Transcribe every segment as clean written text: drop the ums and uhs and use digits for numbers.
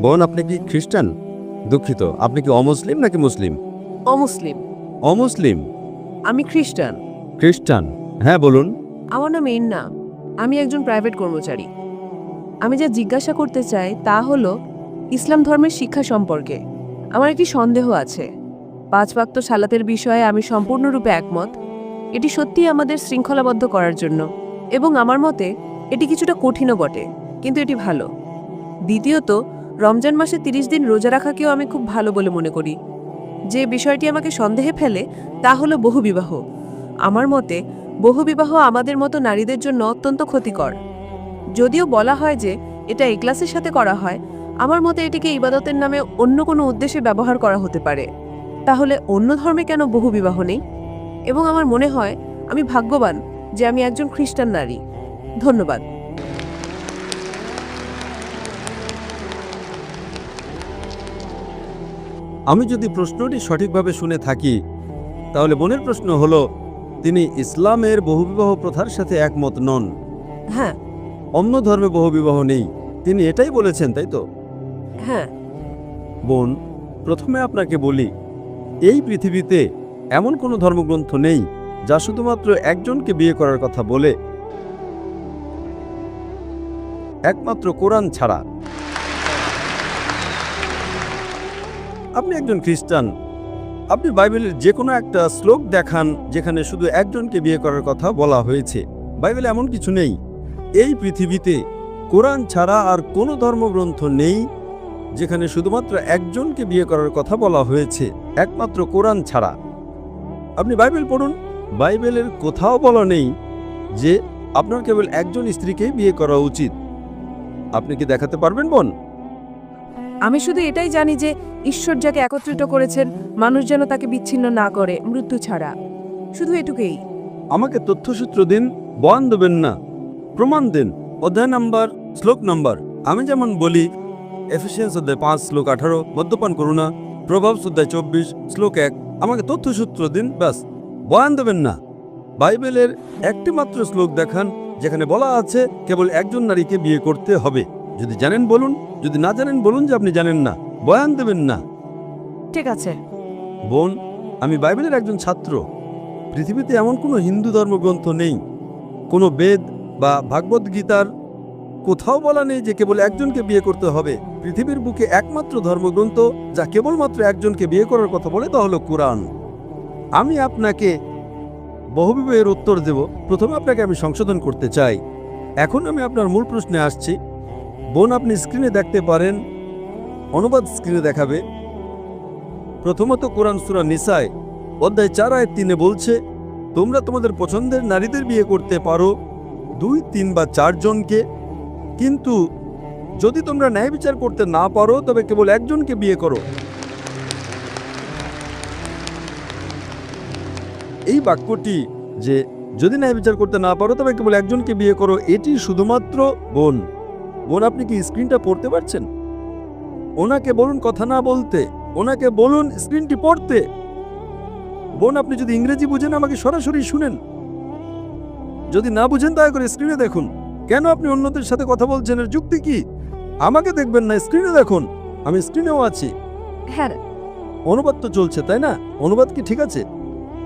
বোন, আপনি কি খ্রিস্টান? দুঃখিত, আপনি কি অমুসলিম নাকি মুসলিম? অমুসলিম। অমুসলিম? আমি খ্রিস্টান। খ্রিস্টান? হ্যাঁ, বলুন। আমার নাম এন্না। আমি একজন প্রাইভেট কর্মচারী। আমি যা জিজ্ঞাসা করতে চাই তা হলো ইসলাম ধর্মের শিক্ষা সম্পর্কে আমার একটি সন্দেহ আছে। 5 ওয়াক্ত সালাতের বিষয়ে আমি সম্পূর্ণরূপে একমত। এটি সত্যিই আমাদের শৃঙ্খলাবদ্ধ করার জন্য, এবং আমার মতে এটি কিছুটা কঠিনও বটে, কিন্তু এটি ভালো। দ্বিতীয়ত, রমজান মাসে 30 দিন রোজা রাখাকেও আমি খুব ভালো বলে মনে করি। যে বিষয়টি আমাকে সন্দেহে ফেলে তা হলো বহুবিবাহ। আমার মতে বহুবিবাহ আমাদের মতো নারীদের জন্য অত্যন্ত ক্ষতিকর। যদিও বলা হয় যে এটা ইখলাসের সাথে করা হয়, আমার মতে এটিকে ইবাদতের নামে অন্য কোনো উদ্দেশ্যে ব্যবহার করা হতে পারে। তাহলে অন্য ধর্মে কেন বহুবিবাহ নেই? এবং আমার মনে হয় আমি ভাগ্যবান যে আমি একজন খ্রিস্টান নারী। ধন্যবাদ। আমি যদি প্রশ্নটি সঠিকভাবে শুনে থাকি, তাহলে বোনের প্রশ্ন হলো, তিনি ইসলামের বহুবিবাহ প্রথার সাথে একমত নন। হ্যাঁ। অন্য ধর্মে বহুবিবাহ নেই, তিনি এটাই বলেছেন, তাই তো? হ্যাঁ। বোন, প্রথমে আপনাকে বলি, এই পৃথিবীতে এমন কোনো ধর্মগ্রন্থ নেই যা শুধুমাত্র একজনকে বিয়ে করার কথা বলে, একমাত্র কোরআন ছাড়া। আপনি একজন খ্রিস্টান, আপনি বাইবেলের যে কোনো একটা শ্লোক দেখান যেখানে শুধু একজনকে বিয়ে করার কথা বলা হয়েছে। বাইবেলে এমন কিছু নেই। এই পৃথিবীতে কোরআন ছাড়া আর কোনো ধর্মগ্রন্থ নেই যেখানে শুধুমাত্র একজনকে বিয়ে করার কথা বলা হয়েছে, একমাত্র কোরআন ছাড়া। আপনি বাইবেল পড়ুন, বাইবেলের কোথাও বলা নেই যে আপনার কেবল একজন স্ত্রীকেই বিয়ে করা উচিত। আপনি কি দেখাতে পারবেন, বোন? আমি শুধু এটাই জানি যে ঈশ্বর যাকে একত্রিত করেছেন, মানুষ যেন তাকে বিচ্ছিন্ন না করে মৃত্যু ছাড়া। শুধু এটুকুই। আমাকে তথ্যসূত্র দিন, বয়ান দেবেন না, প্রমাণ দিন, অধ্যায় নাম্বার, শ্লোক নাম্বার। আমি যেমন বলি, এফিসিয়েন্স অধ্যায় 5 শ্লোক 18 মদ্যপান করো না, প্রভাবস অধ্যায় 24 শ্লোক 1। আমাকে তথ্যসূত্র দিন, ব্যাস। বয়ান দেবেন না। বাইবেলের একটি মাত্র শ্লোক দেখান যেখানে বলা আছে কেবল একজন নারীকে বিয়ে করতে হবে। যদি জানেন বলুন, যদি না জানেন বলুন যে আপনি জানেন না। বয়ান দেবেন না। ঠিক আছে। বোন, আমি বাইবেলের একজন ছাত্র। পৃথিবীতে এমন কোনো হিন্দু ধর্মগ্রন্থ নেই, কোনো বেদ বা ভাগবত গীতার কোথাও বলা নেই যে কেবল একজনকে বিয়ে করতে হবে। পৃথিবীর বুকে একমাত্র ধর্মগ্রন্থ যা কেবলমাত্র একজনকে বিয়ে করার কথা বলে তা হলো কোরআন। আমি আপনাকে বহুবিবাহের উত্তর দেব। প্রথমে আপনাকে আমি সংশোধন করতে চাই। এখন আমি আপনার মূল প্রশ্নে আসছি। বোন, আপনি স্ক্রিনে দেখতে পারেন, অনুবাদ স্ক্রিনে দেখাবে। প্রথমত কোরআন সূরা নিসায় অধ্যায় 4 আয়াত 3 বলছে, তোমরা তোমাদের পছন্দের নারীদের বিয়ে করতে পারো 2, 3 বা 4 জনকে, কিন্তু যদি তোমরা ন্যায় বিচার করতে না পারো তবে কেবল একজনকে বিয়ে করো। এই বাক্যটি যে যদি ন্যায় বিচার করতে না পারো তবে কেবল একজনকে বিয়ে করো, এটি শুধুমাত্র বোন। বোন, আপনি কি স্ক্রিনটা পড়তে পারছেন? ওনাকে বলুন কথা না বলতে, ওনাকে বলুন স্ক্রিনটি পড়তে। বোন, আপনি যদি ইংরেজি বুঝেন আমাকে সরাসরি শুনেন, যদি না বুঝেন দয়া করে স্ক্রিনে দেখুন। কেন আপনি অন্যদের সাথে কথা বলছেন, এর যুক্তি কি? আমাকে দেখবেন না, স্ক্রিনে দেখুন। আমি স্ক্রিনেও আছি। হ্যাঁ, অনুবাদ তো চলছে, তাই না? অনুবাদ কি ঠিক আছে?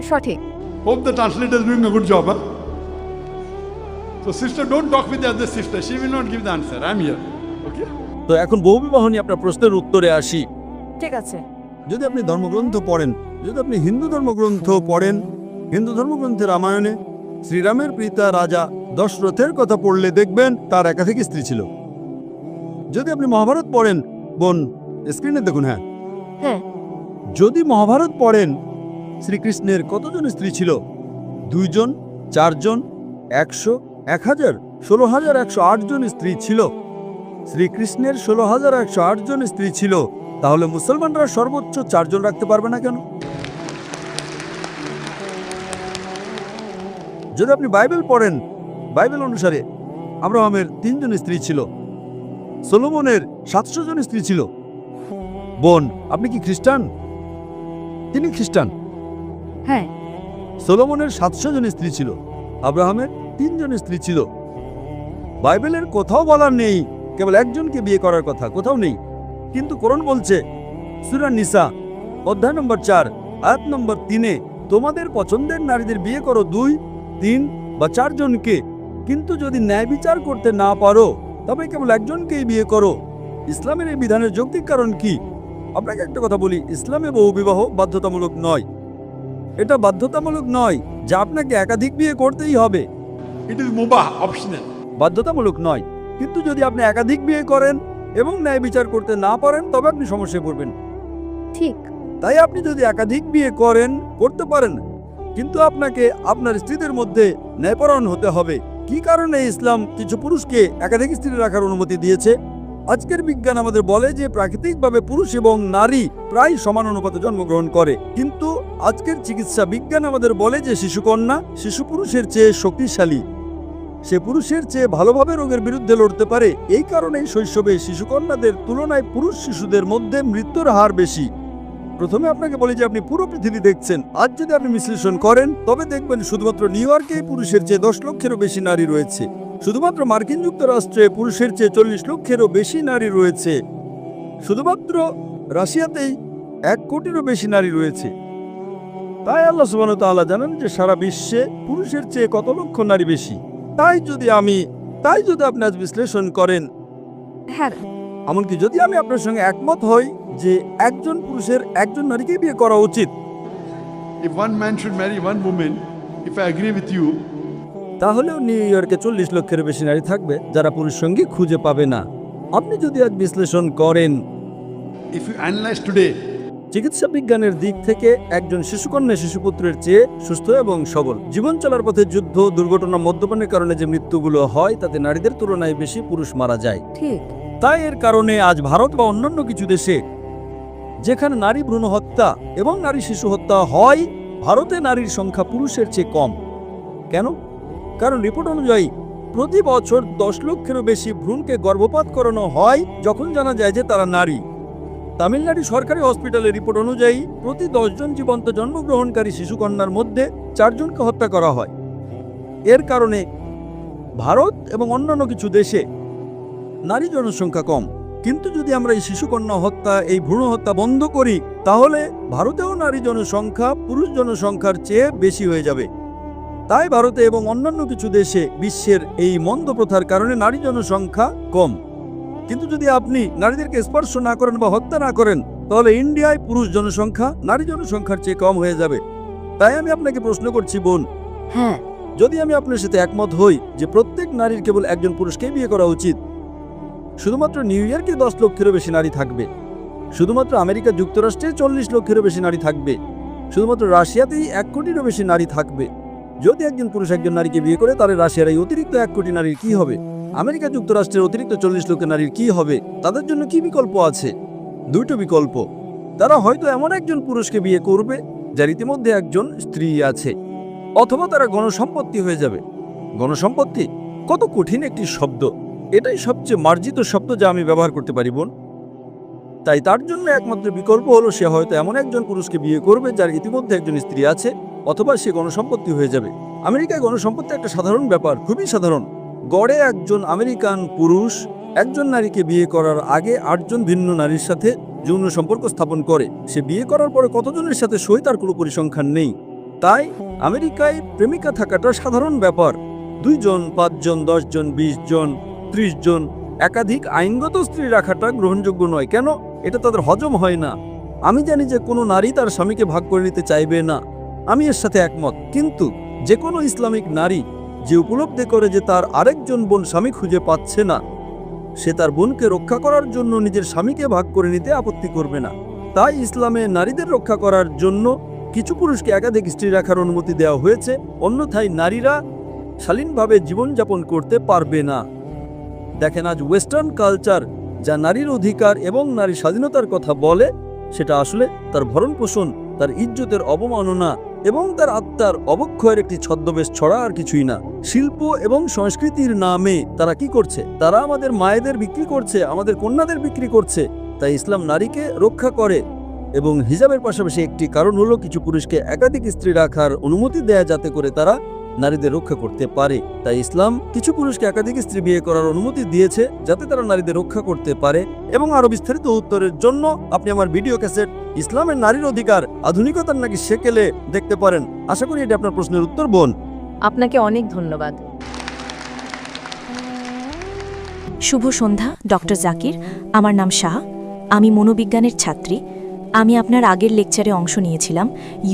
সঠিক। Hope the translator is doing a good job. Huh? So sister, don't talk with the other sister. She will not give the answer. I'm here. Okay? তো এখন বহুবিবাহ নিয়ে আপনার প্রশ্নের উত্তরে আসি। ঠিক আছে। যদি আপনি ধর্মগ্রন্থ পড়েন, যদি আপনি হিন্দু ধর্মগ্রন্থ পড়েন, হিন্দু ধর্মগ্রন্থের রামায়ণে শ্রীরামের পিতা রাজা দশরথের কথা পড়লে দেখবেন তার একাধিক স্ত্রী ছিল। যদি আপনি মহাভারত পড়েন, বোন স্ক্রিনে দেখুন, হ্যাঁ, হ্যাঁ। যদি মহাভারত পড়েন, শ্রীকৃষ্ণের কতজন স্ত্রী ছিল? 2 জন, 4 জন, 100, 1000, 16,108 জন স্ত্রী ছিল। শ্রীকৃষ্ণের 16,108 জন স্ত্রী ছিল, তাহলে মুসলমানরা সর্বোচ্চ 4 জন রাখতে পারবে না কেন? যদি আপনি বাইবেল পড়েন, বাইবেল অনুসারে আব্রাহামের 3 জন স্ত্রী ছিল, সলোমনের 700 জন স্ত্রী ছিল। বোন, আপনি কি খ্রিস্টান? তিনি খ্রিস্টান। হ্যাঁ। সলোমনের 700 জন স্ত্রী ছিল, আব্রাহামের 3 জন স্ত্রী ছিল। বাইবেলের কোথাও বলা নেই কেবল একজনকে বিয়ে করার কথা, কোথাও নেই। কিন্তু কোরআন বলছে সূরা নিসা অধ্যায় নম্বর 4 আয়াত নম্বর 3-এ তোমাদের পছন্দের নারীদের বিয়ে করো 2, 3 বা 4 জনকে, কিন্তু যদি ন্যায় বিচার করতে না পারো তবে কেবল একজনকেই বিয়ে করো। ইসলামের এই বিধানের যৌক্তিক কারণ কি? আপনাকে একটা কথা বলি, ইসলামে বহুবিবাহ বাধ্যতামূলক নয়। এটা বাধ্যতামূলক নয় যে আপনাকে একাধিক বিয়ে করতেই হবে, It is mubah, optional. বাধ্যতামূলক নয়। কিন্তু যদি আপনি একাধিক বিয়ে করেন এবং ন্যায় বিচার করতে না পারেন তবে আপনি সমস্যায় পড়বেন। ঠিক। তাই আপনি যদি একাধিক বিয়ে করতে পারেন, কিন্তু আপনাকে আপনার স্ত্রীদের মধ্যে ন্যায়পরায়ণ হতে হবে। কি কারণে ইসলাম কিছু পুরুষকে একাধিক স্ত্রী রাখার অনুমতি দিয়েছে? আজকের বিজ্ঞান আমাদের বলে যে প্রাকৃতিকভাবে পুরুষ এবং নারী প্রায় সমান অনুপাতে জন্মগ্রহণ করে, কিন্তু আজকের চিকিৎসা বিজ্ঞান আমাদের বলে যে শিশু পুরুষের চেয়ে শক্তিশালী, সে পুরুষের চেয়ে ভালোভাবে রোগের বিরুদ্ধে লড়তে পারে। এই কারণেই শৈশবে শিশুকন্যাদের তুলনায় পুরুষ শিশুদের মধ্যে মৃত্যুর হার বেশি। প্রথমে আপনাকে বলি যে আপনি পুরো পৃথিবী দেখছেন, আজ যদি আপনি বিশ্লেষণ করেন তবে দেখবেন শুধুমাত্র নিউ ইয়র্কে পুরুষের চেয়ে 10 লক্ষেরও বেশি নারী রয়েছে। শুধুমাত্র মার্কিন যুক্তরাষ্ট্রে পুরুষের চেয়ে 40 লক্ষেরও বেশি নারী রয়েছে। শুধুমাত্র রাশিয়াতেই 1 কোটিরও বেশি নারী রয়েছে। তাই আল্লাহ সুবহানাহু ওয়া তাআলা জানেন যে সারা বিশ্বে পুরুষের চেয়ে কত লক্ষ নারী বেশি। তাই যদি আপনি আজ বিশ্লেষণ করেন, হ্যাঁ, এমনকি যদি আমি আপনার সঙ্গে একমত হই যে একজন পুরুষের একজন নারীকে বিয়ে করা উচিত, If one man should marry one woman, if I agree with you, তাহলেও নিউ ইয়র্কে 40 লক্ষের বেশি নারী থাকবে যারা পুরুষ সঙ্গী খুঁজে পাবে না। আপনি যদি আজ বিশ্লেষণ করেন, if you analyze today, চিকিৎসা বিজ্ঞানের দিক থেকে একজন শিশুকন্যা শিশুপুত্রের চেয়ে সুস্থ এবং সবল। জীবন চলার পথে যুদ্ধ, দুর্ঘটনা, মদ্যপানের কারণে যে মৃত্যুগুলো হয় তাতে নারীদের তুলনায় বেশি পুরুষ মারা যায়। ঠিক। তাই এর কারণে আজ ভারত বা অন্যান্য কিছু দেশে যেখানে নারী ভ্রূণ হত্যা এবং নারী শিশু হত্যা হয়, ভারতে নারীর সংখ্যা পুরুষের চেয়ে কম। কেন? কারণ রিপোর্ট অনুযায়ী প্রতি বছর 10 লক্ষেরও বেশি ভ্রূণকে গর্ভপাত করানো হয় যখন জানা যায় যে তারা নারী। তামিলনাড়ু সরকারি হসপিটালের রিপোর্ট অনুযায়ী প্রতি 10 জন জীবন্ত জন্মগ্রহণকারী শিশুকন্যার মধ্যে 4 জনকে হত্যা করা হয়। এর কারণে ভারত এবং অন্যান্য কিছু দেশে নারী জনসংখ্যা কম। কিন্তু যদি আমরা এই শিশুকন্যা হত্যা, এই ভ্রূণ হত্যা বন্ধ করি, তাহলে ভারতেও নারী জনসংখ্যা পুরুষ জনসংখ্যার চেয়ে বেশি হয়ে যাবে। তাই ভারতে এবং অন্যান্য কিছু দেশে বিশ্বের এই মন্দ প্রথার কারণে নারী জনসংখ্যা কম। কিন্তু যদি আপনি নারীদেরকে স্পর্শ না করেন বা হত্যা না করেন, তাহলে ইন্ডিয়ায় পুরুষ জনসংখ্যা নারী জনসংখ্যার চেয়ে কম হয়ে যাবে। তাই আমি আপনাকে প্রশ্ন করছি বোন, হ্যাঁ, যদি আমি আপনার সাথে একমত হই যে প্রত্যেক নারীর কেবল একজন পুরুষকে বিয়ে করা উচিত, শুধুমাত্র নিউ ইয়র্কে 10 লক্ষেরও বেশি নারী থাকবে, শুধুমাত্র আমেরিকা যুক্তরাষ্ট্রে 40 লক্ষেরও বেশি নারী থাকবে, শুধুমাত্র রাশিয়াতেই 1 কোটিরও বেশি নারী থাকবে। যদি একজন পুরুষ একজন নারীকে বিয়ে করে, তাহলে রাশিয়ার এই অতিরিক্ত 1 কোটি নারীর কি হবে? আমেরিকা যুক্তরাষ্ট্রের অতিরিক্ত 40 লক্ষ নারীর কি হবে? তাদের জন্য কি বিকল্প আছে? 2টো বিকল্প। তারা হয়তো এমন একজন পুরুষকে বিয়ে করবে যার ইতিমধ্যে একজন স্ত্রী আছে, অথবা তারা গণসম্পত্তি হয়ে যাবে। গণসম্পত্তি কত কঠিন একটি শব্দ, এটাই সবচেয়ে মার্জিত শব্দ যা আমি ব্যবহার করতে পারি বোন। তাই তার জন্য একমাত্র বিকল্প হলো সে হয়তো এমন একজন পুরুষকে বিয়ে করবে যার ইতিমধ্যে একজন স্ত্রী আছে, অথবা সে গণসম্পত্তি হয়ে যাবে। আমেরিকায় গণসম্পত্তি একটা সাধারণ ব্যাপার, খুবই সাধারণ। গড়ে একজন আমেরিকান পুরুষ একজন নারীকে বিয়ে করার আগে 8 জন ভিন্ন নারীর সাথে যৌন সম্পর্ক স্থাপন করে। সে বিয়ে করার পরে কতজনের সাথে সই তার কোনো পরিসংখ্যান নেই। তাই আমেরিকায় প্রেমিকা থাকাটা সাধারণ ব্যাপার। 2 জন, 5 জন, 10 জন, 20 জন, 30 জন, একাধিক আইনগত স্ত্রী রাখাটা গ্রহণযোগ্য নয়। কেন? এটা তাদের হজম হয় না। আমি জানি যে কোনো নারী তার স্বামীকে ভাগ করে নিতে চাইবে না, আমি এর সাথে একমত। কিন্তু যে কোনো ইসলামিক নারী যে উপলব্ধি করে যে তার আরেকজন বোন স্বামী খুঁজে পাচ্ছে না, সে তার বোনকে রক্ষা করার জন্য নিজের স্বামীকে ভাগ করে নিতে আপত্তি করবে না। তাই ইসলামে নারীদের রক্ষা করার জন্য কিছু পুরুষকে একাধিক স্ত্রী রাখার অনুমতি দেওয়া হয়েছে, অন্যথায় নারীরা শালীনভাবে জীবনযাপন করতে পারবে না। দেখেন, আজ ওয়েস্টার্ন কালচার যা নারীর অধিকার এবং নারী স্বাধীনতার কথা বলে, সেটা আসলে তার ভরণপোষণ, তার ইজ্জতের অবমাননা এবং তার আত্মার অবক্ষয়ের একটি ছদ্মবেশ ছড়া, আর কিছুই না। শিল্প এবং সংস্কৃতির নামে তারা কি করছে? তারা আমাদের মায়েদের বিক্রি করছে, আমাদের কন্যাদের বিক্রি করছে। তাই ইসলাম নারীকে রক্ষা করে এবং হিজাবের পাশাপাশি একটি কারণ হলো কিছু পুরুষকে একাধিক স্ত্রী রাখার অনুমতি দেয়া, যাতে করে তারা নারীদের রক্ষা করতে পারে। তাই ইসলাম কিছু পুরুষকে একাধিক স্ত্রী বিয়ে করার অনুমতি দিয়েছে যাতে তারা নারীদের রক্ষা করতে পারে। এবং আরো বিস্তারিত উত্তরের জন্য আপনি আমার ভিডিও ক্যাসেট ইসলামের নারীর অধিকার আধুনিকতার নাকি সেকেলে দেখতে পারেন। আশা করি এটি আপনার প্রশ্নের উত্তর, বোন। আপনাকে অনেক ধন্যবাদ। শুভ সন্ধ্যা ডক্টর জাকির। আমার নাম শাহ, আমি মনোবিজ্ঞানের ছাত্রী। আমি আপনার আগের লেকচারে অংশ নিয়েছিলাম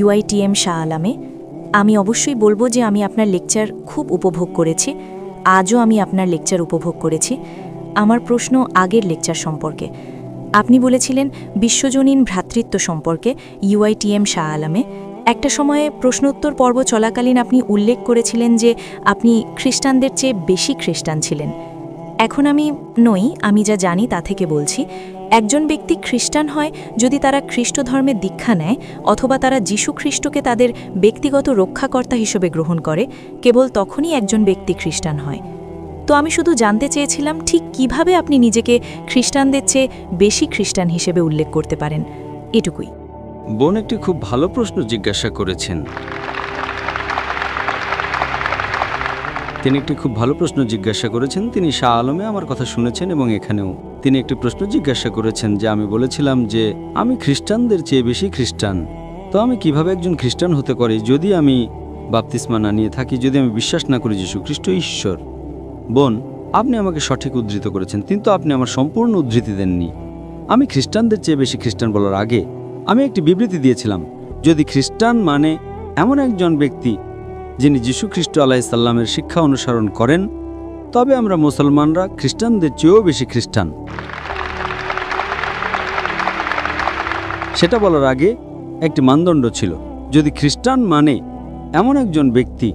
UITM শাহ আলামে। আমি অবশ্যই বলবো যে আমি আপনার লেকচার খুব উপভোগ করেছি। আজও আমি আপনার লেকচার উপভোগ করেছি। আমার প্রশ্ন আগের লেকচার সম্পর্কে। আপনি বলেছিলেন বিশ্বজনীন ভ্রাতৃত্ব সম্পর্কে UITM শাহ আলামে। একটা সময়ে প্রশ্নোত্তর পর্ব চলাকালীন আপনি উল্লেখ করেছিলেন যে আপনি খ্রিস্টানদের চেয়ে বেশি খ্রিস্টান ছিলেন। এখন আমি নই, আমি যা জানি তা থেকে বলছি, একজন ব্যক্তি খ্রিস্টান হয় যদি তারা খ্রিস্ট ধর্মের দীক্ষা নেয় অথবা তারা যীশু খ্রিস্টকে তাদের ব্যক্তিগত রক্ষাকর্তা হিসেবে গ্রহণ করে, কেবল তখনই একজন ব্যক্তি খ্রিস্টান হয়। তো আমি শুধু জানতে চেয়েছিলাম ঠিক কিভাবে আপনি নিজেকে খ্রিস্টানদের চেয়ে বেশি খ্রিস্টান হিসেবে উল্লেখ করতে পারেন, এটুকুই। বোন একটি খুব ভালো প্রশ্ন জিজ্ঞাসা করেছেন। তিনি একটি খুব ভালো প্রশ্ন জিজ্ঞাসা করেছেন। তিনি শাহ আলমে আমার কথা শুনেছেন এবং এখানেও তিনি একটি প্রশ্ন জিজ্ঞাসা করেছেন যে আমি বলেছিলাম যে আমি খ্রিস্টানদের চেয়ে বেশি খ্রিস্টান। তো আমি কিভাবে একজন খ্রিস্টান হতে পারি যদি আমি বাপ্তিস্মা না নিয়ে থাকি, যদি আমি বিশ্বাস না করি যীশু খ্রিস্ট ঈশ্বর? বোন, আপনি আমাকে সঠিক উদ্ধৃত করেছেন, কিন্তু আপনি আমার সম্পূর্ণ উদ্ধৃতি দেননি। আমি খ্রিস্টানদের চেয়ে বেশি খ্রিস্টান বলার আগে আমি একটি বিবৃতি দিয়েছিলাম, যদি খ্রিস্টান মানে এমন একজন ব্যক্তি যিনি যীশু খ্রিস্ট আলাইহিসসালামের শিক্ষা অনুসরণ করেন, তবে আমরা মুসলমানরা খ্রিস্টানদের চেয়েও বেশি খ্রিস্টান। সেটা বলার আগে একটি মানদণ্ড ছিল, যদি খ্রিস্টান মানে এমন একজন ব্যক্তি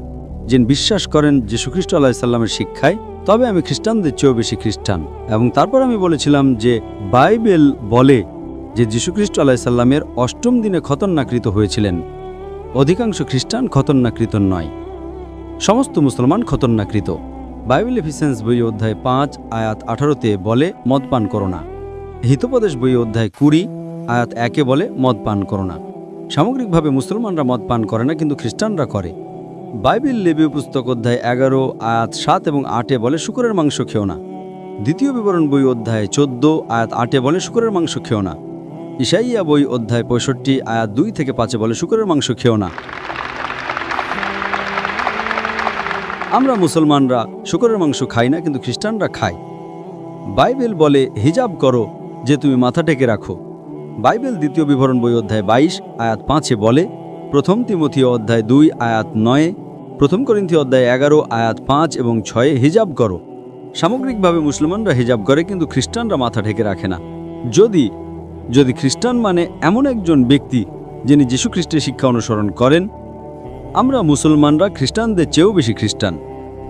যিনি বিশ্বাস করেন যীশু খ্রিস্ট আলাইহিসসালামের শিক্ষায়, তবে আমি খ্রিস্টানদের চেয়েও বেশি খ্রিস্টান। এবং তারপর আমি বলেছিলাম যে বাইবেল বলে যে যীশু খ্রিস্ট আলাইহিসসালামের ৮ম দিনে খতনাকৃত হয়েছিলেন। অধিকাংশ খ্রিস্টান খতনাকৃত নয়, সমস্ত মুসলমান খতনাকৃত। বাইবেল এফিসিয়েন্স বই অধ্যায় 5 আয়াত 18-তে বলে মদ পান করো না। হিতোপদেশ বই অধ্যায় 20 আয়াত 1-এ বলে মদ পান করো না। সামগ্রিকভাবে মুসলমানরা মদ পান করে না, কিন্তু খ্রিস্টানরা করে। বাইবেল লেবীয় পুস্তক অধ্যায় 11 আয়াত 7 এবং 8-এ বলে শুকরের মাংস খেও না। দ্বিতীয় বিবরণ বই অধ্যায় 14 আয়াত 8-এ বলে শুকরের মাংস খেও না। ইসাইয়া বই অধ্যায় 65 আয়াত 2 থেকে 5-এ বলে শুকরের মাংস খেও না। আমরা মুসলমানরা শুকরের মাংস খাই না, কিন্তু খ্রিস্টানরা খায়। বাইবেল বলে হিজাব করো, যে তুমি মাথা ঢেকে রাখো। বাইবেল দ্বিতীয় বিবরণ বই অধ্যায় 22 আয়াত 5-এ বলে, প্রথম তিমথিয় অধ্যায় 2 আয়াত 9, প্রথম করিন্থীয় অধ্যায় 11 আয়াত 5 এবং 6-এ হিজাব করো। সামগ্রিকভাবে মুসলমানরা হিজাব করে, কিন্তু খ্রিস্টানরা মাথা ঢেকে রাখে না। যদি খ্রিস্টান মানে এমন একজন ব্যক্তি যিনি যীশু খ্রিস্টের শিক্ষা অনুসরণ করেন, আমরা মুসলমানরা খ্রিস্টানদের চেয়েও বেশি খ্রিস্টান।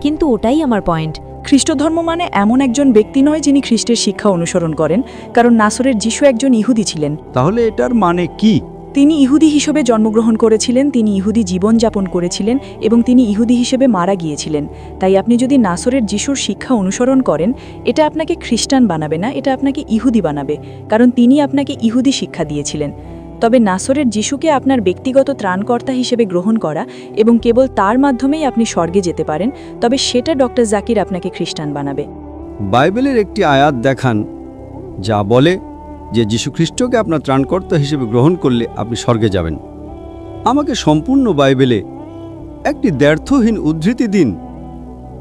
কিন্তু ওটাই আমার পয়েন্ট। খ্রিস্ট ধর্ম মানে এমন একজন ব্যক্তি নয় যিনি খ্রিস্টের শিক্ষা অনুসরণ করেন, কারণ নাসরের যিশু একজন ইহুদি ছিলেন। তাহলে এটার মানে কি? তিনি ইহুদি হিসেবে জন্মগ্রহণ করেছিলেন, তিনি ইহুদি জীবনযাপন করেছিলেন এবং তিনি ইহুদি হিসেবে মারা গিয়েছিলেন। তাই আপনি যদি নাসরের যিশুর শিক্ষা অনুসরণ করেন, এটা আপনাকে খ্রিস্টান বানাবে না, এটা আপনাকে ইহুদি বানাবে, কারণ তিনি আপনাকে ইহুদি শিক্ষা দিয়েছিলেন। তবে নাসরের যিশুকে আপনার ব্যক্তিগত ত্রাণকর্তা হিসেবে গ্রহণ করা এবং কেবল তার মাধ্যমেই আপনি স্বর্গে যেতে পারেন, তবে সেটা ডক্টর জাকির আপনাকে খ্রিস্টান বানাবে। বাইবেলের একটি আয়াত দেখান যা বলে যে যীশু খ্রিস্টকে আপনার ত্রাণকর্তা হিসেবে গ্রহণ করলে আপনি স্বর্গে যাবেন। আমাকে সম্পূর্ণ বাইবেলে একটি দ্ব্যর্থহীন উদ্ধৃতি দিন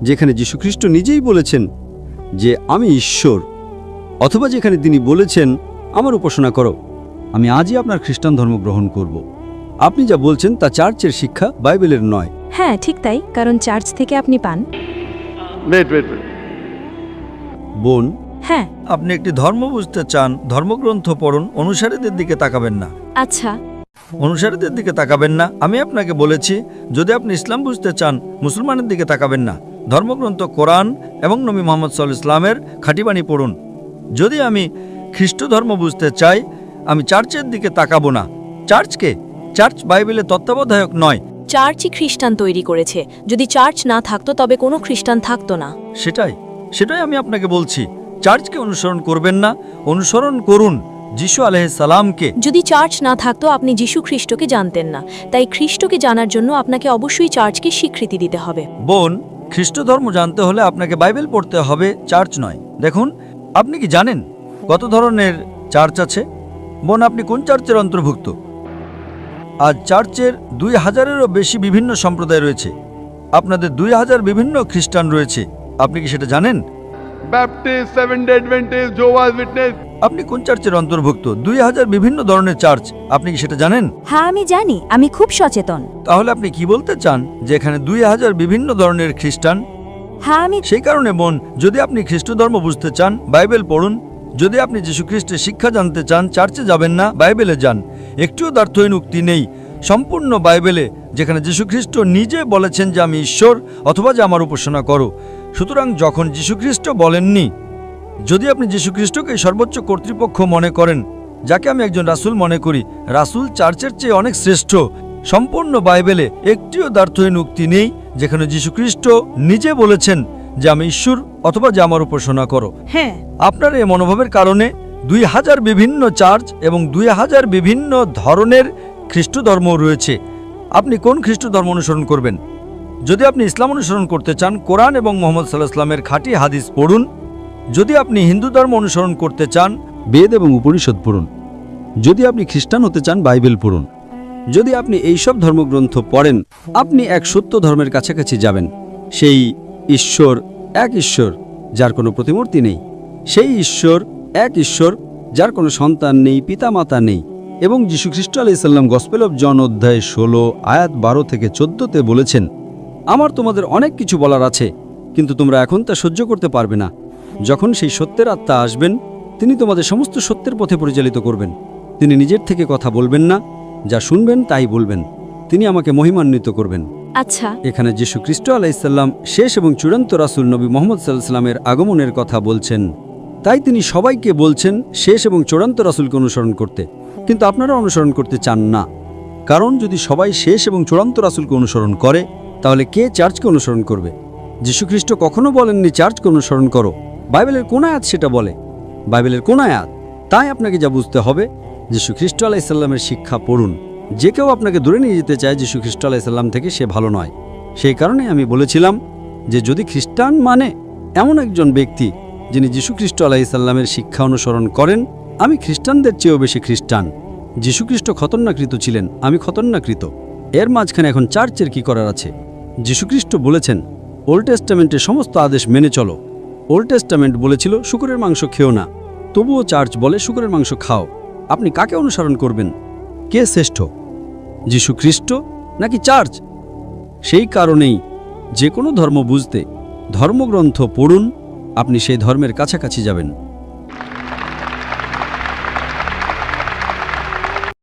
যেখানে যীশু খ্রিস্ট নিজেই বলেছেন যে আমি ঈশ্বর, অথবা যেখানে তিনি বলেছেন আমার উপাসনা করো, আমি আজই আপনার খ্রিস্টান ধর্ম গ্রহণ করব। আপনি যা বলছেন তা চার্চের শিক্ষা, বাইবেলের নয়। হ্যাঁ, ঠিক তাই, কারণ চার্চ থেকে আপনি পান। বোন, হ্যাঁ। আপনি একটি ধর্ম বুঝতে চান, ধর্মগ্রন্থ পড়ুন, অনুসারীদের দিকে তাকাবেন না। আচ্ছা, অনুসারীদের দিকে তাকাবেন না। আমি আপনাকে বলেছি, যদি আপনি ইসলাম বুঝতে চান, মুসলমানের দিকে তাকাবেন না। ধর্মগ্রন্থ কোরআন এবং নবী মুহাম্মদ সাল্লাল্লাহু আলাইহি ওয়াসাল্লামের খাঁটিবাণী পড়ুন। যদি আমি খ্রিস্ট ধর্ম বুঝতে চাই, আমি চার্চের দিকে তাকাবো না। চার্চ বাইবেলের তত্ত্বাবধায়ক নয়। চার্চই খ্রিস্টান তৈরি করেছে। যদি চার্চ না থাকতো তবে কোনো খ্রিস্টান থাকতো না। সেটাই আমি আপনাকে বলছি। চার্চকে অনুসরণ করবেন না, অনুসরণ করুন যিশু আলাইহিসসালামকে। যদি চার্চ না থাকতো আপনি যীশু খ্রিস্টকে জানতেন না, তাই খ্রিস্টকে জানার জন্য আপনাকে অবশ্যই চার্চকে স্বীকৃতি দিতে হবে। বোন, খ্রিস্ট ধর্ম জানতে হলে আপনাকে বাইবেল পড়তে হবে, চার্চ নয়। দেখুন, আপনি কি জানেন কত ধরনের চার্চ আছে? বোন, আপনি কোন চার্চের অন্তর্ভুক্ত? আজ চার্চের 2000-এরও বেশি বিভিন্ন সম্প্রদায় রয়েছে। আপনাদের 2000 বিভিন্ন খ্রিস্টান রয়েছে। আপনি কি সেটা জানেন? Baptist, Seventh-day Adventist, Jehovah's Witness. আপনি কোন চার্চের অন্তর্ভুক্ত? 2000 বিভিন্ন ধরনের চার্চ। আপনি কি সেটা জানেন? হ্যাঁ আমি জানি, আমি খুব সচেতন। তাহলে আপনি কি বলতে চান যে এখানে 2000 বিভিন্ন ধরনের খ্রিস্টান? হ্যাঁ আমি সেই কারণে বোন, যদি আপনি খ্রিস্ট ধর্ম বুঝতে চান, বাইবেল পড়ুন। যদি আপনি যীশু খ্রিস্টের শিক্ষা জানতে চান, চার্চে যাবেন না, বাইবেলে যান। একটুও দ্ব্যর্থহীন উক্তি নেই সম্পূর্ণ বাইবেলে, যেখানে যীশু খ্রিস্ট নিজে বলেছেন যে আমি ঈশ্বর, অথবা যে আমার উপাসনা করো। সুতরাং যখন যীশু খ্রিস্ট বলেননি, যদি আপনি যীশু খ্রিস্টকে সর্বোচ্চ কর্তৃপক্ষ মনে করেন, যাকে আমি একজন রাসূল মনে করি, রাসূল চার্চের চেয়ে অনেক শ্রেষ্ঠ। সম্পূর্ণ বাইবেলে একটিও দ্ব্যর্থহীন উক্তি নেই যেখানে যীশু খ্রিস্ট নিজে বলেছেন যে আমি ঈশ্বর, অথবা যে আমার উপাসনা করো। হ্যাঁ আপনার এই মনোভাবের কারণে 2000 বিভিন্ন চার্চ এবং 2000 বিভিন্ন ধরনের খ্রিস্ট ধর্ম রয়েছে। আপনি কোন খ্রিস্ট ধর্ম অনুসরণ করবেন? যদি আপনি ইসলাম অনুসরণ করতে চান, কোরআন এবং মুহাম্মদ সাল্লাল্লাহু আলাইহি ওয়াসাল্লামের খাঁটি হাদিস পড়ুন। যদি আপনি হিন্দু ধর্ম অনুসরণ করতে চান, বেদ এবং উপনিষদ পড়ুন। যদি আপনি খ্রিস্টান হতে চান, বাইবেল পড়ুন। যদি আপনি এইসব ধর্মগ্রন্থ পড়েন, আপনি এক সত্য ধর্মের কাছাকাছি যাবেন। সেই ঈশ্বর এক ঈশ্বর, যার কোনো প্রতিমূর্তি নেই। সেই ঈশ্বর এক ঈশ্বর, যার কোনো সন্তান নেই, পিতামাতা নেই। এবং যীশু খ্রিস্ট আলাইহিস সালাম গসপেল অফ জন অধ্যায় 16 আয়াত 12 থেকে 14-তে বলেছেন, আমার তোমাদের অনেক কিছু বলার আছে, কিন্তু তোমরা এখন তা সহ্য করতে পারবে না। যখন সেই সত্যের আত্মা আসবেন, তিনি তোমাদের সমস্ত সত্যের পথে পরিচালিত করবেন। তিনি নিজের থেকে কথা বলবেন না, যা শুনবেন তাই বলবেন। তিনি আমাকে মহিমান্বিত করবেন। আচ্ছা, এখানে যীশু খ্রিস্ট আলাইহিস সালাম শেষ এবং চূড়ান্ত রাসূল নবী মুহাম্মদ সাল্লাল্লাহু আলাইহি ওয়াসাল্লামের আগমনের কথা বলছেন। তাই তিনি সবাইকে বলছেন শেষ এবং চূড়ান্ত রাসূলকে অনুসরণ করতে, কিন্তু আপনারা অনুসরণ করতে চান না। কারণ যদি সবাই শেষ এবং চূড়ান্ত রাসূলকে অনুসরণ করে, তাহলে কে চার্চকে অনুসরণ করবে? যীশু খ্রিস্ট কখনো বলেননি চার্চকে অনুসরণ করো। বাইবেলের কোন আয়াত সেটা বলে? বাইবেলের কোন আয়াত? তাই আপনাকে যা বুঝতে হবে, যীশু খ্রিস্ট আলাইহিস সালামের শিক্ষা পড়ুন। যে কেউ আপনাকে দূরে নিয়ে যেতে চায় যীশু খ্রিস্ট আলাইহিস সালাম থেকে, সে ভালো নয়। সেই কারণে আমি বলেছিলাম যে যদি খ্রিস্টান মানে এমন একজন ব্যক্তি যিনি যীশু খ্রিস্ট আলাইহিস সালামের শিক্ষা অনুসরণ করেন, আমি খ্রিস্টানদের চেয়েও বেশি খ্রিস্টান। যীশু খ্রিস্ট খতনাকৃত ছিলেন, আমি খতনাকৃত। এর মাঝখানে এখন চার্চের কি করার আছে? যীশু খ্রিস্ট বলেছেন ওল্ড টেস্টামেন্টের সমস্ত আদেশ মেনে চলো। ওল্ড টেস্টামেন্ট বলেছিল শূকরের মাংস খেও না, তবুও চার্চ বলে শূকরের মাংস খাও। আপনি কাকে অনুসরণ করবেন? কে শ্রেষ্ঠ, যীশু খ্রিস্ট নাকি চার্চ? সেই কারণেই যে কোনো ধর্ম বুঝতে ধর্মগ্রন্থ পড়ুন, আপনি সেই ধর্মের কাছাকাছি যাবেন।